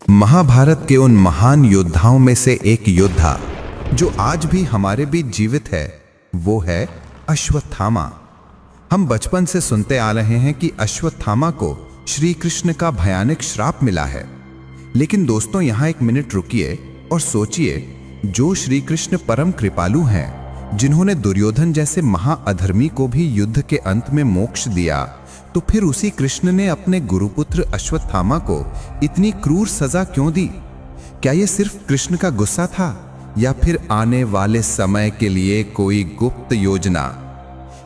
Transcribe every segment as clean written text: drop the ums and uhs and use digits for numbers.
महाभारत के उन महान योद्धाओं में से एक योद्धा जो आज भी हमारे बीच जीवित है, वो है अश्वत्थामा। हम बचपन से सुनते आ रहे हैं कि अश्वत्थामा को श्री कृष्ण का भयानक श्राप मिला है। लेकिन दोस्तों, यहां एक मिनट रुकिए और सोचिए, जो श्री कृष्ण परम कृपालु हैं, जिन्होंने दुर्योधन जैसे महाअधर्मी को भी युद्ध के अंत में मोक्ष दिया, तो फिर उसी कृष्ण ने अपने गुरुपुत्र अश्वत्थामा को इतनी क्रूर सजा क्यों दी? क्या यह सिर्फ कृष्ण का गुस्सा था या फिर आने वाले समय के लिए कोई गुप्त योजना?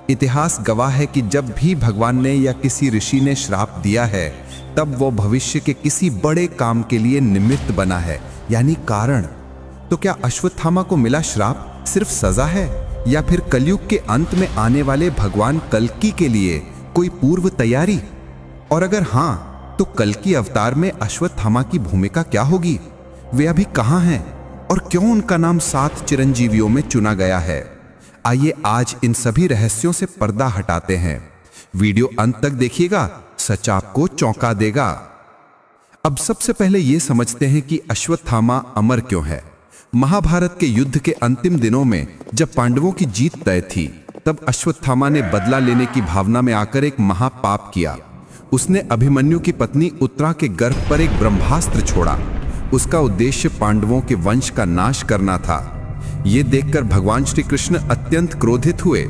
इतिहास गवाह है कि जब भी भगवान ने या किसी ऋषि ने श्राप दिया है, तब वो भविष्य के किसी बड़े काम के लिए निमित्त बना है, यानी कारण। तो क्या अश्वत्थामा को मिला श्राप सिर्फ सजा है या फिर कलयुग के अंत में आने वाले भगवान कल्कि के लिए कोई पूर्व तैयारी? और अगर हां, तो कल्कि अवतार में अश्वत्थामा की भूमिका क्या होगी? वे अभी कहां हैं और क्यों उनका नाम 7 चिरंजीवियों में चुना गया है? आइए आज इन सभी रहस्यों से पर्दा हटाते हैं। वीडियो अंत तक देखिएगा, सच आपको चौंका देगा। अब सबसे पहले यह समझते हैं कि अश्वत्थामा अमर क्यों है। महाभारत के युद्ध के अंतिम दिनों में जब पांडवों की जीत तय थी, तब अश्वत्थामा ने बदला लेने की भावना में आकर एक महापाप किया। उसने अभिमन्यु की पत्नी उत्तरा के गर्भ पर एक ब्रह्मास्त्र छोड़ा। उसका उद्देश्य पांडवों के वंश का नाश करना था। यह देखकर भगवान श्री कृष्ण अत्यंत क्रोधित हुए।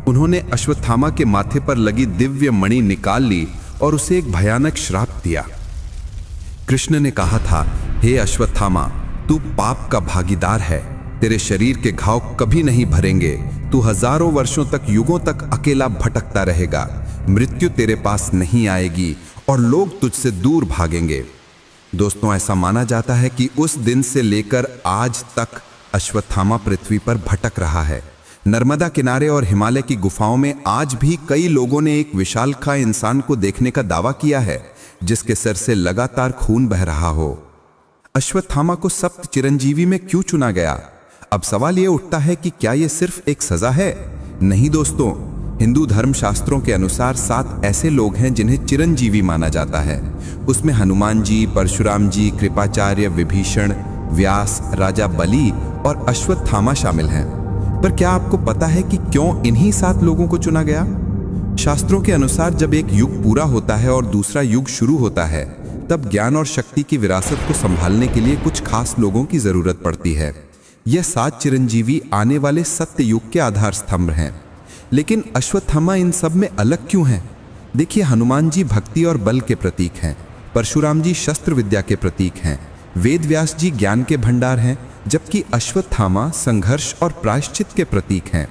उन्होंने अश्वत्थामा के माथे पर लगी दिव्य मणि निकाल ली और उसे एक भयानक श्राप दिया। कृष्ण ने कहा था, हे अश्वत्थामा, तू पाप का भागीदार है। तेरे शरीर के घाव कभी नहीं भरेंगे। तू हजारों वर्षों तक, युगों तक अकेला भटकता रहेगा। मृत्यु तेरे पास नहीं आएगी और लोग तुझसे दूर भागेंगे। दोस्तों, ऐसा माना जाता है कि उस दिन से लेकर आज तक अश्वत्थामा पृथ्वी पर भटक रहा है। नर्मदा किनारे और हिमालय की गुफाओं में आज भी कई लोगों ने एक विशालकाय इंसान को देखने का दावा किया है, जिसके सिर से लगातार खून बह रहा हो। अश्वत्थामा को सप्त चिरंजीवी में क्यों चुना गया? अब सवाल यह उठता है कि क्या यह सिर्फ एक सजा है? नहीं दोस्तों, हिंदू धर्म शास्त्रों के अनुसार 7 ऐसे लोग हैं जिन्हें चिरंजीवी माना जाता है। उसमें हनुमान जी, परशुराम जी, कृपाचार्य, विभीषण, व्यास, राजा बलि और अश्वत्थामा शामिल हैं। पर क्या आपको पता है कि क्यों इन्हीं 7 लोगों को चुना गया? शास्त्रों के अनुसार जब एक युग पूरा होता है और दूसरा युग शुरू होता है, तब ज्ञान और शक्ति की विरासत को संभालने के लिए कुछ खास लोगों की जरूरत पड़ती है। यह 7 चिरंजीवी आने वाले सत्य युग के आधार स्तंभ हैं। लेकिन अश्वत्थामा इन सब में अलग क्यों हैं? देखिए, हनुमान जी भक्ति और बल के प्रतीक हैं, परशुराम जी शस्त्र विद्या के प्रतीक हैं, वेद व्यास जी ज्ञान के भंडार हैं, जबकि अश्वत्थामा संघर्ष और प्रायश्चित के प्रतीक हैं।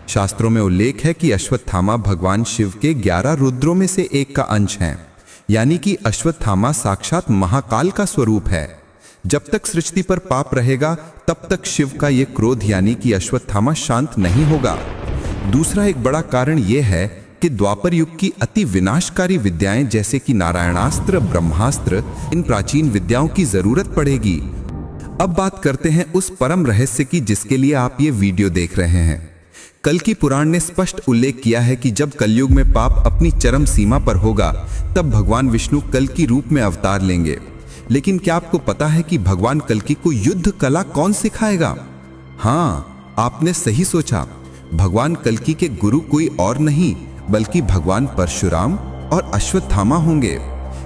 शास्त्रों में उल्लेख है कि अश्वत्थामा भगवान शिव के 11 रुद्रों में से एक का अंश है, यानी कि अश्वत्थामा साक्षात महाकाल का स्वरूप है। जब तक सृष्टि पर पाप रहेगा, तब तक शिव का यह क्रोध यानी कि अश्वत्थामा शांत नहीं होगा। दूसरा एक बड़ा कारण यह है कि द्वापर युग की अति विनाशकारी विद्याएं जैसे कि नारायणास्त्र, ब्रह्मास्त्र, इन प्राचीन विद्याओं की जरूरत पड़ेगी। अब बात करते हैं उस परम रहस्य की जिसके लिए आप ये वीडियो देख रहे हैं। कल्कि पुराण ने स्पष्ट उल्लेख किया है कि जब कलयुग में पाप अपनी चरम सीमा पर होगा, तब भगवान विष्णु कल्कि रूप में अवतार लेंगे। लेकिन क्या आपको पता है कि भगवान कल्कि को युद्ध कला कौन सिखाएगा? हाँ, आपने सही सोचा। भगवान कल्कि के गुरु कोई और नहीं बल्कि भगवान परशुराम और अश्वत्थामा होंगे।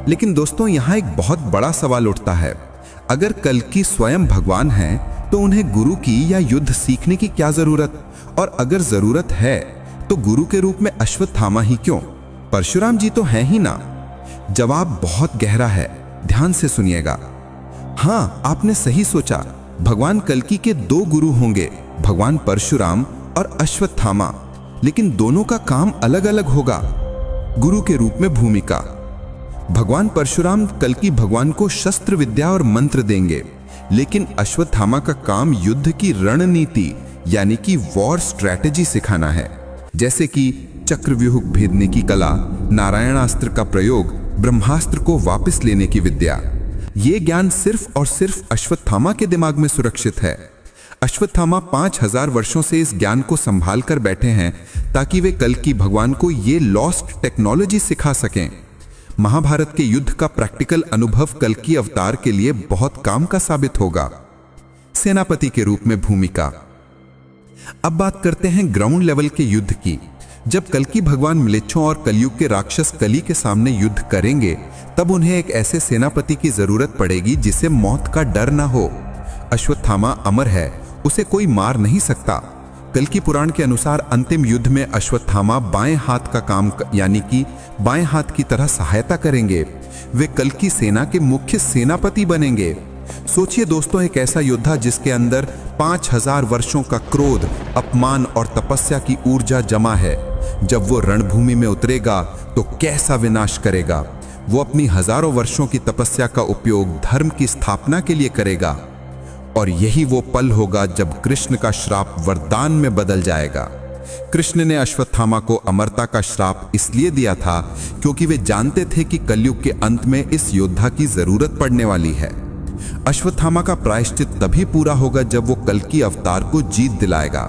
लेकिन दोस्तों, यहाँ एक बहुत बड़ा सवाल उठता है। अगर कल्कि स्वयं भगवान हैं, तो उन्हें गुरु की या युद्ध सीखने की क्या जरूरत? और अगर जरूरत है, तो गुरु के रूप में अश्वत्थामा ही क्यों? परशुराम जी तो हैं ही ना। जवाब बहुत गहरा है, ध्यान से सुनिएगा। हाँ, आपने सही सोचा। भगवान कल्कि के 2 गुरु होंगे, भगवान परशुराम और अश्वत्थामा। लेकिन दोनों का काम अलग अलग होगा। गुरु के रूप में भूमिका, भगवान परशुराम कल्कि भगवान को शस्त्र विद्या और मंत्र देंगे, लेकिन अश्वत्थामा का काम युद्ध की रणनीति यानी कि वॉर स्ट्रैटेजी सिखाना है, जैसे कि चक्रव्यूह भेदने की कला, नारायणास्त्र का प्रयोग, ब्रह्मास्त्र को वापस लेने की विद्या। यह ज्ञान सिर्फ और सिर्फ अश्वत्थामा के दिमाग में सुरक्षित है। अश्वत्थामा 5000 वर्षों से इस ज्ञान को संभाल कर बैठे हैं ताकि वे कल्कि भगवान को ये लॉस्ट टेक्नोलॉजी सिखा सकें। महाभारत के युद्ध का प्रैक्टिकल अनुभव कल्कि अवतार के लिए बहुत काम का साबित होगा। सेनापति के रूप में भूमिका। अब बात करते हैं ग्राउंड लेवल के युद्ध की। जब कल्कि भगवान म्लेच्छों और कलयुग के राक्षस कली के सामने युद्ध करेंगे, तब उन्हें एक ऐसे सेनापति की जरूरत पड़ेगी जिसे मौत का डर ना हो। अश्वत्थामा अमर है, उसे कोई मार नहीं सकता। कल्कि पुराण के अनुसार अंतिम युद्ध में अश्वत्थामा बाएं हाथ का काम यानी कि बाएं हाथ की तरह सहायता करेंगे। वे कल्कि सेना के मुख्य सेनापति बनेंगे। सोचिए दोस्तों, एक ऐसा योद्धा जिसके अंदर 5000 वर्षों का क्रोध, अपमान और तपस्या की ऊर्जा जमा है। जब वो रणभूमि में उतरेगा तो कैसा विनाश करेगा। वो अपनी हजारों वर्षों की तपस्या का उपयोग धर्म की स्थापना के लिए करेगा। और यही वो पल होगा जब कृष्ण का श्राप वरदान में बदल जाएगा। कृष्ण ने अश्वत्थामा को अमरता का श्राप इसलिए दिया था क्योंकि वे जानते थे कि कलयुग के अंत में इस योद्धा की जरूरत पड़ने वाली है। अश्वत्थामा का प्रायश्चित तभी पूरा होगा जब वो कल्कि अवतार को जीत दिलाएगा।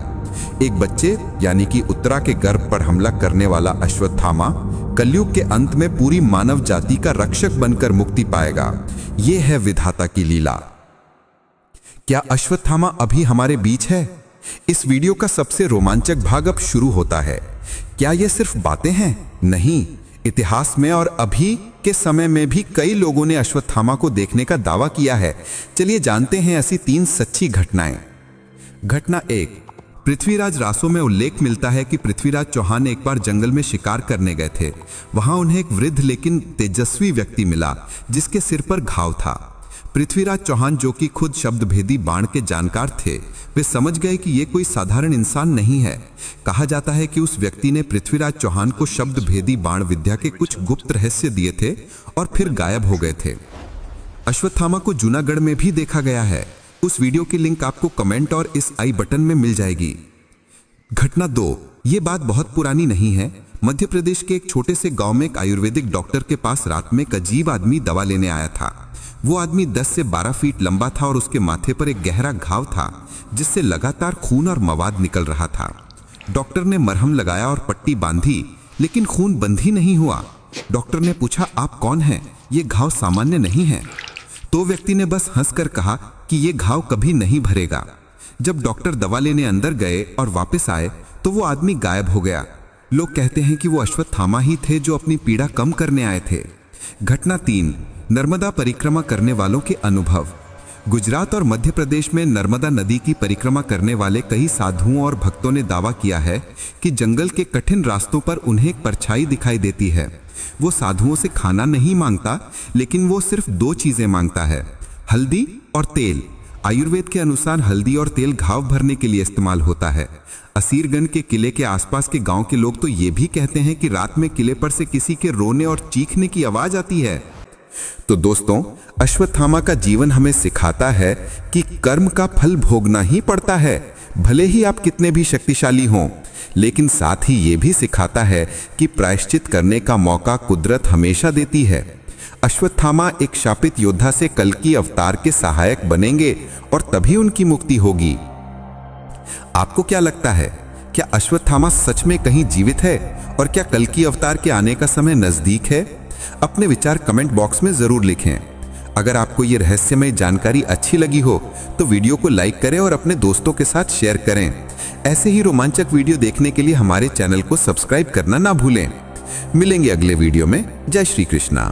एक बच्चे यानी कि उत्तरा के गर्भ पर हमला करने वाला अश्वत्थामा कलयुग के अंत में पूरी मानव जाति का रक्षक बनकर मुक्ति पाएगा। यह है विधाता की लीला। क्या अश्वत्थामा अभी हमारे बीच है? इस वीडियो का सबसे रोमांचक भाग अब शुरू होता है। क्या ये सिर्फ बातें हैं? नहीं, इतिहास में और अभी के समय में भी कई लोगों ने अश्वत्थामा को देखने का दावा किया है। चलिए जानते हैं ऐसी 3 सच्ची घटनाएं। घटना 1, पृथ्वीराज रासो में उल्लेख मिलता है कि पृथ्वीराज चौहान एक बार जंगल में शिकार करने गए थे। वहां उन्हें एक वृद्ध लेकिन तेजस्वी व्यक्ति मिला जिसके सिर पर घाव था। पृथ्वीराज चौहान, जो कि खुद शब्दभेदी बाण के जानकार थे, वे समझ गए कि यह कोई साधारण इंसान नहीं है। कहा जाता है कि उस व्यक्ति ने पृथ्वीराज चौहान को शब्दभेदी बाण विद्या के कुछ गुप्त रहस्य दिए थे और फिर गायब हो गए थे। अश्वत्थामा को जूनागढ़ में भी देखा गया है। उस वीडियो की लिंक आपको कमेंट और इस आई बटन में मिल जाएगी। घटना 2, ये बात बहुत पुरानी नहीं है। मध्य प्रदेश के एक छोटे से गांव में एक आयुर्वेदिक डॉक्टर के पास रात में एक अजीब आदमी दवा लेने आया था। वो आदमी 10 से 12 फीट लंबा था और उसके माथे पर एक गहरा घाव था जिससे लगातार खून और मवाद निकल रहा था। डॉक्टर ने मरहम लगाया और पट्टी बांधी, लेकिन खून बंद ही नहीं हुआ। डॉक्टर ने पूछा, आप कौन हैं? ये घाव सामान्य नहीं है। तो व्यक्ति ने बस हंसकर कहा कि ये घाव कभी नहीं भरेगा। जब डॉक्टर दवा लेने अंदर गए और वापस आए तो वो आदमी गायब हो गया। लोग कहते हैं कि वो अश्वत्थामा ही थे जो अपनी पीड़ा कम करने आए थे। घटना 3, नर्मदा परिक्रमा करने वालों के अनुभव। गुजरात और मध्य प्रदेश में नर्मदा नदी की परिक्रमा करने वाले कई साधुओं और भक्तों ने दावा किया है कि जंगल के कठिन रास्तों पर उन्हें एक परछाई दिखाई देती है। वो साधुओं से खाना नहीं मांगता, लेकिन वो सिर्फ 2 चीजें मांगता है, हल्दी और तेल। आयुर्वेद के अनुसार हल्दी और तेल घाव भरने के लिए इस्तेमाल होता है। असीरगंज के किले के आसपास के गांव के लोग तो ये भी कहते हैं कि रात में किले पर से किसी के रोने और चीखने की आवाज आती है। तो दोस्तों, अश्वत्थामा का जीवन हमें सिखाता है कि कर्म का फल भोगना ही पड़ता है, भले ही आप कितने भी शक्तिशाली हों। लेकिन साथ ही ये भी सिखाता है कि प्रायश्चित करने का मौका कुदरत हमेशा देती है। अश्वत्थामा एक शापित योद्धा से कल्कि अवतार के सहायक बनेंगे और तभी उनकी मुक्ति होगी। आपको क्या लगता है? क्या अश्वत्थामा सच में कहीं जीवित है और क्या कल्कि अवतार के आने का समय नजदीक है? अपने विचार कमेंट बॉक्स में जरूर लिखें। अगर आपको ये रहस्यमय जानकारी अच्छी लगी हो तो वीडियो को लाइक करें और अपने दोस्तों के साथ शेयर करें। ऐसे ही रोमांचक वीडियो देखने के लिए हमारे चैनल को सब्सक्राइब करना ना भूलें। मिलेंगे अगले वीडियो में। जय श्री कृष्णा।